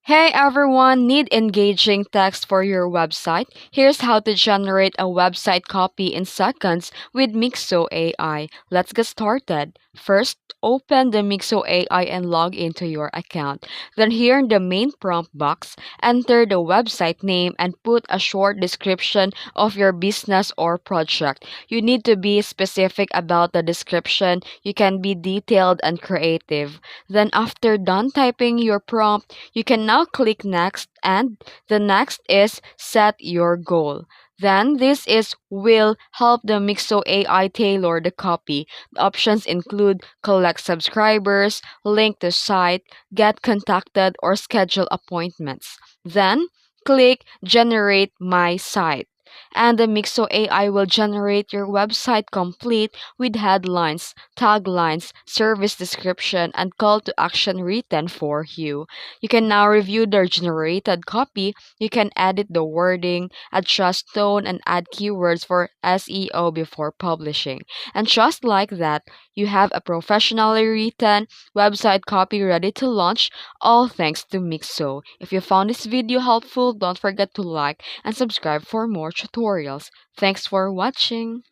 Hey everyone, need engaging text for your website? Here's how to generate a website copy in seconds with Mixo AI. Let's get started. First, open the Mixo AI and log into your account. Then here in the main prompt box, enter the website name and put a short description of your business or project. You need to be specific about the description. You can be detailed and creative. Then after done typing your prompt, you can now click next and the next is set your goal. Then this is will help the Mixo AI tailor the copy. The options include collect subscribers, link to site, get contacted or schedule appointments. Then click generate my site. And the Mixo AI will generate your website complete with headlines, taglines, service description, and call to action written for you. You can now review the generated copy. You can edit the wording, adjust tone, and add keywords for SEO before publishing. And just like that, you have a professionally written website copy ready to launch, all thanks to Mixo. If you found this video helpful, don't forget to like and subscribe for more tutorials. Thanks for watching.